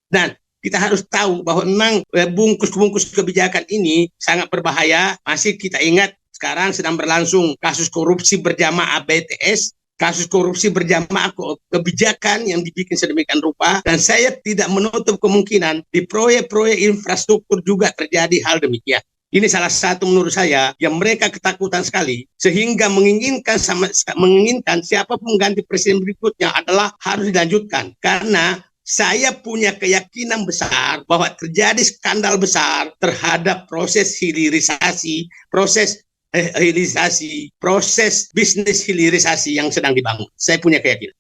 Dan kita harus tahu bahwa memang bungkus-bungkus kebijakan ini sangat berbahaya. Masih kita ingat sekarang sedang berlangsung kasus korupsi berjamaah BTS, kasus korupsi berjamaah kebijakan yang dibikin sedemikian rupa. Dan saya tidak menutup kemungkinan di proyek-proyek infrastruktur juga terjadi hal demikian. Ini salah satu menurut saya yang mereka ketakutan sekali sehingga menginginkan siapapun ganti presiden berikutnya adalah harus dilanjutkan, karena saya punya keyakinan besar bahwa terjadi skandal besar terhadap proses hilirisasi, proses bisnis hilirisasi yang sedang dibangun. Saya punya keyakinan.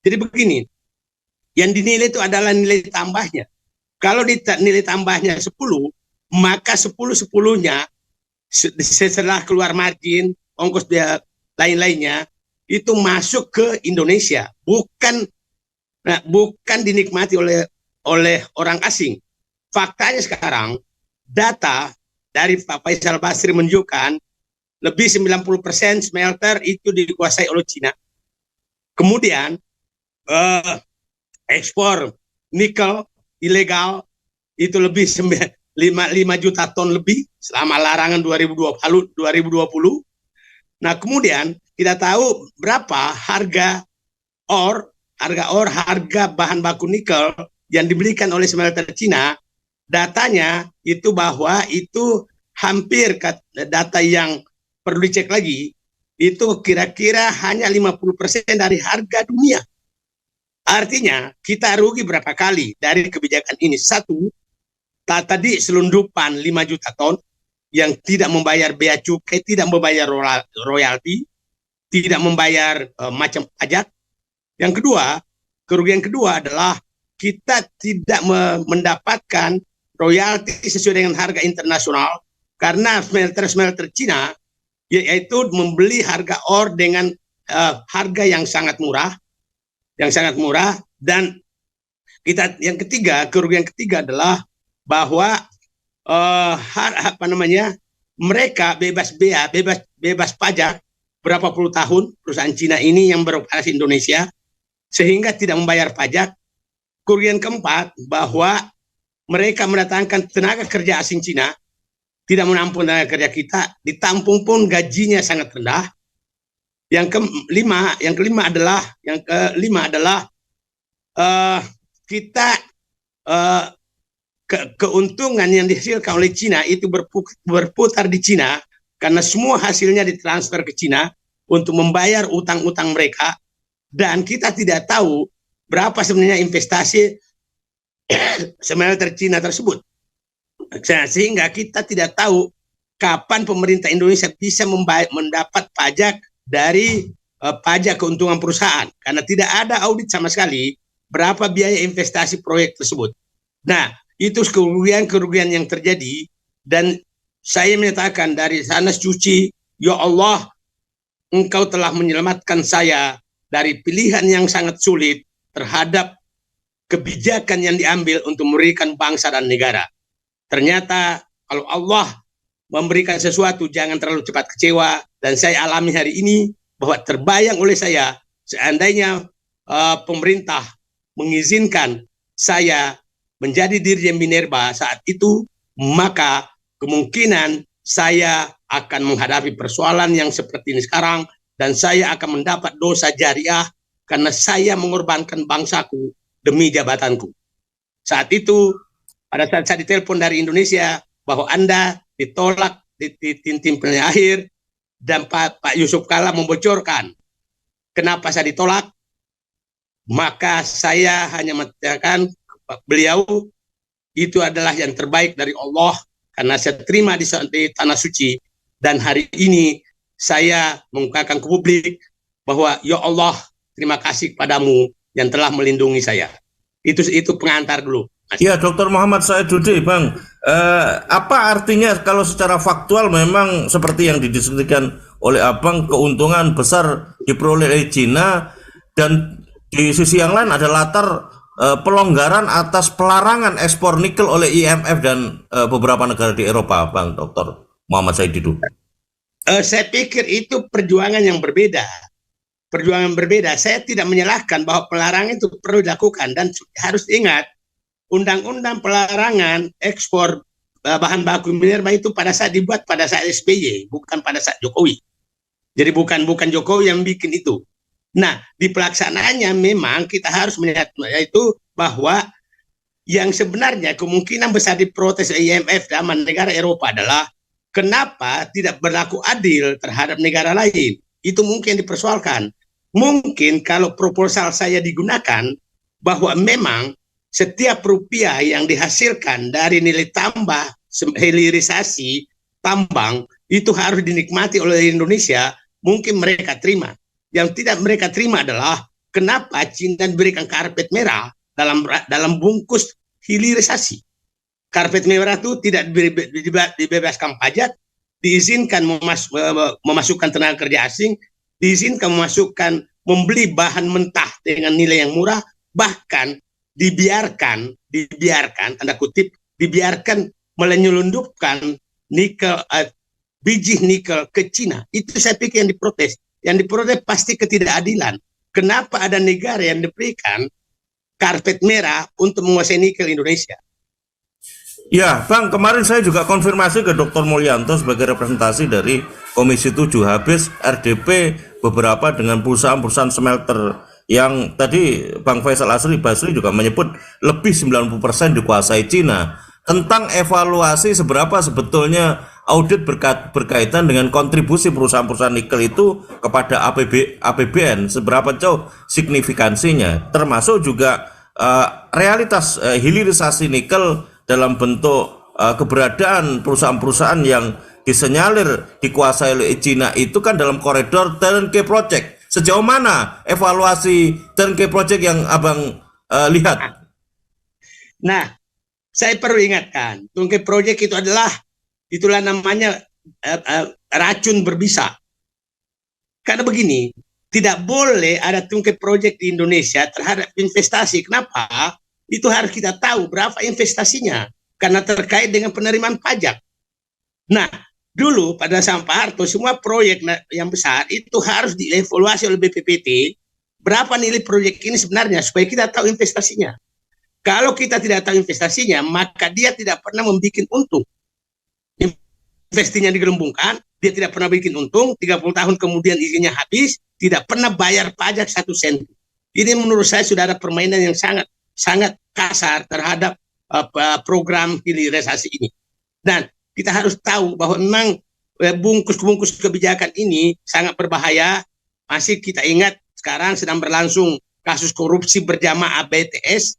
Jadi begini, yang dinilai itu adalah nilai tambahnya. Kalau nilai tambahnya 10, maka 10-10-nya setelah keluar margin, ongkos dia lain-lainnya, itu masuk ke Indonesia. Bukan dinikmati oleh orang asing. Faktanya sekarang, data dari Pak Faisal Basri menunjukkan lebih 90% smelter itu dikuasai oleh Cina. Kemudian, ekspor nikel ilegal itu lebih 5 juta ton lebih selama larangan 2020. Nah, kemudian kita tahu berapa harga bahan baku nikel yang dibelikan oleh smelter Cina. Datanya itu bahwa itu hampir, data yang perlu dicek lagi, itu kira-kira hanya 50% dari harga dunia. Artinya kita rugi berapa kali dari kebijakan ini. Satu, tadi selundupan 5 juta ton yang tidak membayar bea cukai, tidak membayar royalti, tidak membayar macam pajak. Yang kedua, kerugian kedua adalah kita tidak mendapatkan royalti sesuai dengan harga internasional karena smelter Cina yaitu membeli harga ore dengan harga yang sangat murah. Dan kerugian ketiga adalah bahwa mereka bebas pajak berapa puluh tahun perusahaan Cina ini yang beroperasi Indonesia sehingga tidak membayar pajak. Kerugian keempat bahwa mereka mendatangkan tenaga kerja asing Cina, tidak menampung tenaga kerja kita, ditampung pun gajinya sangat rendah. Yang kelima adalah kita keuntungan yang dihasilkan oleh Cina itu berputar di Cina karena semua hasilnya ditransfer ke Cina untuk membayar utang-utang mereka, dan kita tidak tahu berapa sebenarnya investasi smelter Cina tersebut, sehingga kita tidak tahu kapan pemerintah Indonesia bisa mendapat pajak dari pajak keuntungan perusahaan, karena tidak ada audit sama sekali berapa biaya investasi proyek tersebut. Nah, itu kerugian-kerugian yang terjadi, dan saya menyatakan dari sana suci, ya Allah, Engkau telah menyelamatkan saya dari pilihan yang sangat sulit terhadap kebijakan yang diambil untuk merugikan bangsa dan negara. Ternyata kalau Allah memberikan sesuatu, jangan terlalu cepat kecewa, dan saya alami hari ini bahwa terbayang oleh saya, seandainya pemerintah mengizinkan saya menjadi Dirjen Minerba saat itu, maka kemungkinan saya akan menghadapi persoalan yang seperti ini sekarang, dan saya akan mendapat dosa jariah karena saya mengorbankan bangsaku demi jabatanku. Saat itu, pada saat saya ditelepon dari Indonesia bahwa Anda ditolak di tim akhir, dan Pak Yusuf Kala membocorkan kenapa saya ditolak, maka saya hanya mengatakan beliau itu adalah yang terbaik dari Allah, karena saya terima di tanah suci, dan hari ini saya mengungkapkan ke publik bahwa ya Allah, terima kasih padamu yang telah melindungi saya. Itu pengantar dulu. Ya, Dr. Muhammad Said Dude, Bang. Apa artinya kalau secara faktual memang seperti yang didiskusikan oleh Abang, keuntungan besar diperoleh oleh Cina, dan di sisi yang lain ada latar pelonggaran atas pelarangan ekspor nikel oleh IMF dan beberapa negara di Eropa, Bang Dr. Muhammad Said Dude? Saya pikir itu perjuangan yang berbeda. Saya tidak menyalahkan bahwa pelarangan itu perlu dilakukan, dan harus ingat undang-undang pelarangan ekspor bahan baku minerba itu pada saat dibuat pada saat SBY, bukan pada saat Jokowi. Jadi bukan Jokowi yang bikin itu. Nah, di pelaksanaannya memang kita harus melihat yaitu bahwa yang sebenarnya kemungkinan besar diprotes IMF dan negara Eropa adalah kenapa tidak berlaku adil terhadap negara lain. Itu mungkin dipersoalkan. Mungkin kalau proposal saya digunakan bahwa memang setiap rupiah yang dihasilkan dari nilai tambah hilirisasi tambang itu harus dinikmati oleh Indonesia, mungkin mereka terima. Yang tidak mereka terima adalah kenapa Cina diberikan karpet merah dalam bungkus hilirisasi. Karpet merah itu tidak dibebaskan pajak, diizinkan memasukkan tenaga kerja asing, diizinkan membeli bahan mentah dengan nilai yang murah, bahkan dibiarkan tanda kutip menyelundupkan nikel, biji nikel ke Cina. Itu saya pikir yang diprotes. Yang diprotes pasti ketidakadilan. Kenapa ada negara yang diberikan karpet merah untuk menguasai nikel Indonesia? Ya, Bang, kemarin saya juga konfirmasi ke Dr. Mulyanto sebagai representasi dari Komisi 7, habis RDP beberapa dengan perusahaan-perusahaan smelter yang tadi Bang Faisal Basri juga menyebut lebih 90% dikuasai Cina. Tentang evaluasi seberapa sebetulnya audit berkaitan dengan kontribusi perusahaan-perusahaan nikel itu kepada APBN, seberapa jauh signifikansinya, termasuk juga realitas hilirisasi nikel dalam bentuk keberadaan perusahaan-perusahaan yang disenyalir dikuasai oleh Cina itu kan dalam koridor turnkey project. Sejauh mana evaluasi turnkey project yang Abang lihat? Nah, saya perlu ingatkan, turnkey project itu itulah namanya racun berbisa. Karena begini, tidak boleh ada turnkey project di Indonesia terhadap investasi. Kenapa? Itu harus kita tahu berapa investasinya, karena terkait dengan penerimaan pajak. Nah, dulu pada zaman Pak Harto, semua proyek yang besar itu harus dievaluasi oleh BPPT, berapa nilai proyek ini sebenarnya, supaya kita tahu investasinya. Kalau kita tidak tahu investasinya, maka dia tidak pernah membuat untung. Investinya digelembungkan, dia tidak pernah bikin untung, 30 tahun kemudian izinnya habis, tidak pernah bayar pajak 1 sen. Ini menurut saya sudah ada permainan yang sangat kasar terhadap program hilirisasi ini. Dan kita harus tahu bahwa memang bungkus-bungkus kebijakan ini sangat berbahaya. Masih kita ingat sekarang sedang berlangsung kasus korupsi berjamaah BTS,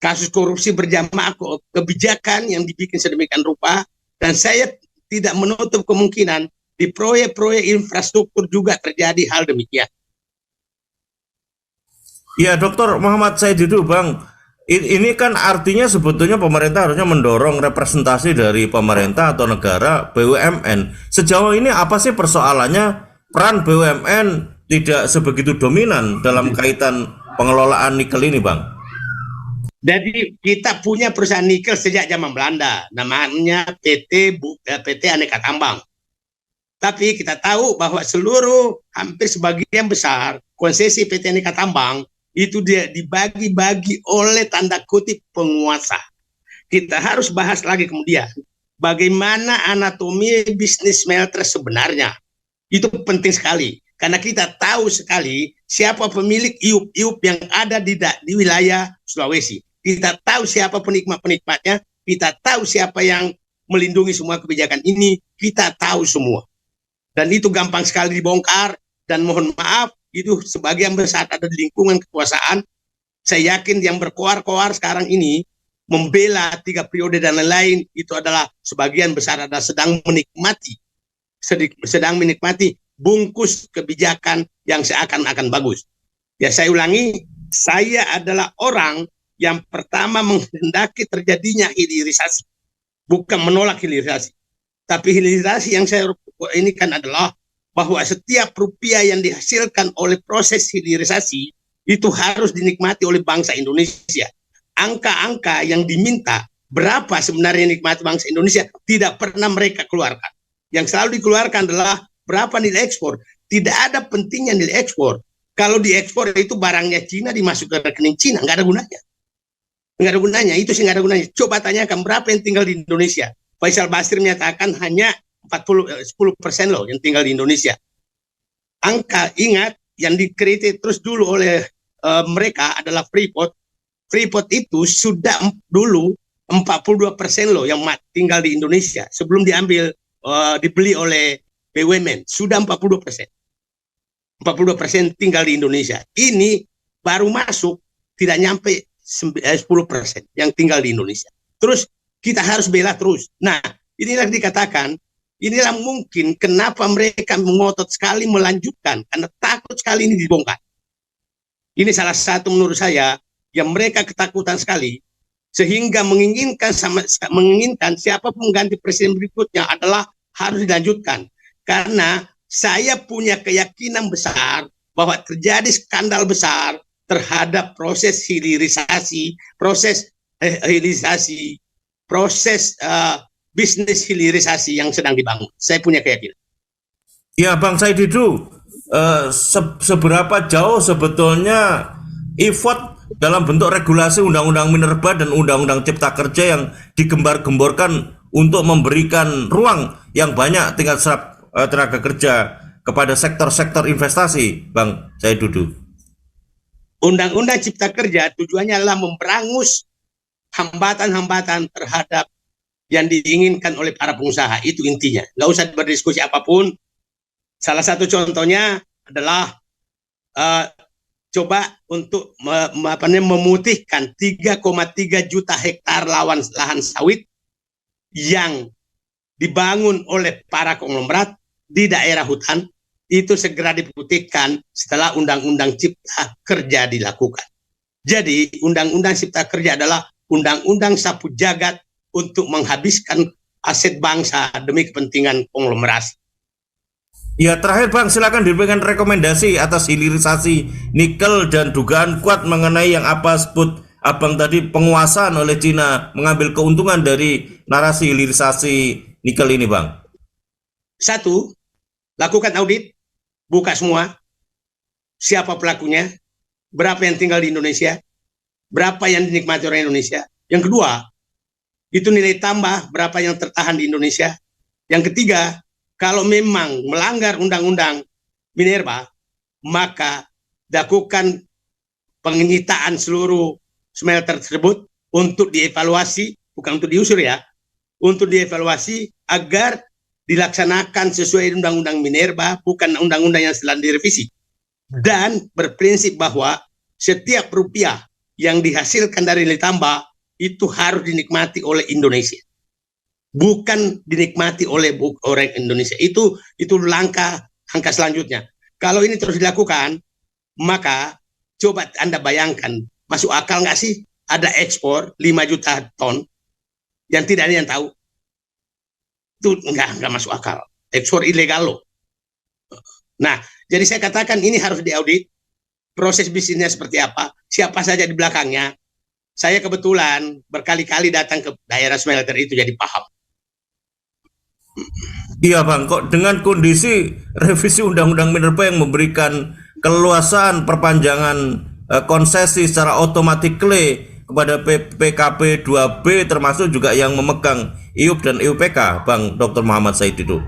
kasus korupsi berjamaah kebijakan yang dibikin sedemikian rupa, dan saya tidak menutup kemungkinan di proyek-proyek infrastruktur juga terjadi hal demikian. Ya, Dr. Muhammad Said Dudu, Bang, Ini kan artinya sebetulnya pemerintah harusnya mendorong representasi dari pemerintah atau negara BUMN. Sejauh ini apa sih persoalannya peran BUMN tidak sebegitu dominan dalam kaitan pengelolaan nikel ini, Bang? Jadi kita punya perusahaan nikel sejak zaman Belanda, namanya PT Aneka Tambang. Tapi kita tahu bahwa hampir sebagian besar konsesi PT Aneka Tambang itu dia dibagi-bagi oleh tanda kutip penguasa. Kita harus bahas lagi kemudian bagaimana anatomi bisnis smelter sebenarnya. Itu penting sekali karena kita tahu sekali siapa pemilik iup-iup yang ada di wilayah Sulawesi. Kita tahu siapa penikmat-penikmatnya, kita tahu siapa yang melindungi semua kebijakan ini, kita tahu semua. Dan itu gampang sekali dibongkar, dan mohon maaf, itu sebagian besar ada di lingkungan kekuasaan. Saya yakin yang berkoar-koar sekarang ini, membela 3 periode dan lain-lain, itu adalah sebagian besar adalah sedang menikmati bungkus kebijakan yang seakan-akan bagus. Ya saya ulangi, saya adalah orang yang pertama menghendaki terjadinya hilirisasi, bukan menolak hilirisasi. Tapi hilirisasi yang saya ini kan adalah bahwa setiap rupiah yang dihasilkan oleh proses hilirisasi itu harus dinikmati oleh bangsa Indonesia. Angka-angka yang diminta berapa sebenarnya nikmati bangsa Indonesia tidak pernah mereka keluarkan. Yang selalu dikeluarkan adalah berapa nilai ekspor. Tidak ada pentingnya nilai ekspor. Kalau diekspor itu barangnya Cina dimasuk ke rekening Cina, nggak ada gunanya. Nggak ada gunanya, itu sih nggak ada gunanya. Coba tanyakan berapa yang tinggal di Indonesia. Faisal Basri menyatakan hanya 10% loh yang tinggal di Indonesia. Angka ingat yang dikritik terus dulu oleh mereka adalah Freeport. Freeport itu sudah dulu 42% loh yang tinggal di Indonesia sebelum dibeli oleh BUMN, sudah 42%. 42% tinggal di Indonesia. Ini baru masuk tidak nyampe 10% yang tinggal di Indonesia. Terus kita harus bela terus. Nah, inilah dikatakan, inilah mungkin kenapa mereka mengotot sekali melanjutkan, karena takut sekali ini dibongkar. Ini salah satu menurut saya yang mereka ketakutan sekali, sehingga menginginkan siapa pengganti presiden berikutnya adalah harus dilanjutkan. Karena saya punya keyakinan besar bahwa terjadi skandal besar terhadap proses hilirisasi, proses bisnis hilirisasi yang sedang dibangun. Saya punya keyakinan. Ya, Bang Said Didu, seberapa jauh sebetulnya effort dalam bentuk regulasi Undang-Undang Minerba dan Undang-Undang Cipta Kerja yang digembar-gemborkan untuk memberikan ruang yang banyak tingkat serap tenaga kerja kepada sektor-sektor investasi, Bang Said Didu? Undang-Undang Cipta Kerja tujuannya adalah memberangus hambatan-hambatan terhadap yang diinginkan oleh para pengusaha. Itu intinya. Nggak usah berdiskusi apapun. Salah satu contohnya adalah coba untuk memutihkan 3,3 juta hektar lahan sawit yang dibangun oleh para konglomerat di daerah hutan, itu segera diputihkan setelah Undang-Undang Cipta Kerja dilakukan. Jadi Undang-Undang Cipta Kerja adalah undang-undang sapu jagat untuk menghabiskan aset bangsa demi kepentingan konglomerasi. Ya, terakhir Bang, silakan diberikan rekomendasi atas hilirisasi nikel dan dugaan kuat mengenai yang apa sebut Abang tadi, penguasaan oleh Cina mengambil keuntungan dari narasi hilirisasi nikel ini, Bang. 1, lakukan audit, buka semua, siapa pelakunya, berapa yang tinggal di Indonesia, berapa yang dinikmati orang Indonesia. Yang kedua, itu nilai tambah berapa yang tertahan di Indonesia. Yang ketiga, kalau memang melanggar Undang-Undang Minerba, maka lakukan penyitaan seluruh smelter tersebut untuk dievaluasi, bukan untuk diusir ya, untuk dievaluasi agar dilaksanakan sesuai Undang-Undang Minerba, bukan undang-undang yang sedang direvisi. Dan berprinsip bahwa setiap rupiah yang dihasilkan dari nilai tambah itu harus dinikmati oleh Indonesia, bukan dinikmati oleh orang Indonesia. Itu langkah selanjutnya. Kalau ini terus dilakukan, maka coba Anda bayangkan, masuk akal nggak sih ada ekspor 5 juta ton yang tidak ada yang tahu. Itu enggak masuk akal. Ekspor ilegal loh. Nah, jadi saya katakan ini harus diaudit. Proses bisnisnya seperti apa, siapa saja di belakangnya. Saya kebetulan berkali-kali datang ke daerah smelter itu, jadi paham. Iya Bang, kok dengan kondisi revisi Undang-Undang Minerba yang memberikan keleluasaan perpanjangan konsesi secara otomatis kepada PKP 2B termasuk juga yang memegang IUP dan IUPK, Bang Dr. Muhammad Said Didu.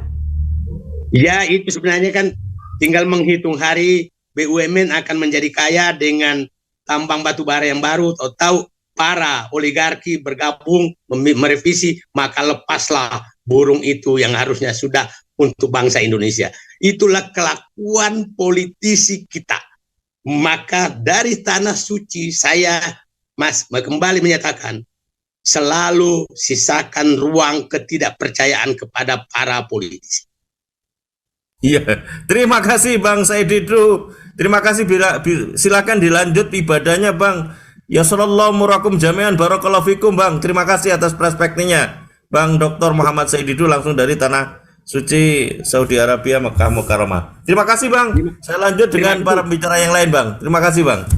Ya, itu sebenarnya kan tinggal menghitung hari BUMN akan menjadi kaya dengan tambang batu bara yang baru, tahu para oligarki bergabung merevisi, maka lepaslah burung itu yang harusnya sudah untuk bangsa Indonesia. Itulah kelakuan politisi kita. Maka dari tanah suci saya kembali menyatakan selalu sisakan ruang ketidakpercayaan kepada para politisi. Iya, terima kasih Bang Said Didu. Terima kasih, silakan dilanjut ibadahnya Bang. Ya sallallahu murakum jami'an, barakallahu fikum Bang. Terima kasih atas perspektifnya Bang Dr. Muhammad Said Didu langsung dari tanah suci Saudi Arabia, Mekah Mukarramah. Terima kasih Bang. Saya lanjut dengan para pembicara yang lain Bang. Terima kasih Bang.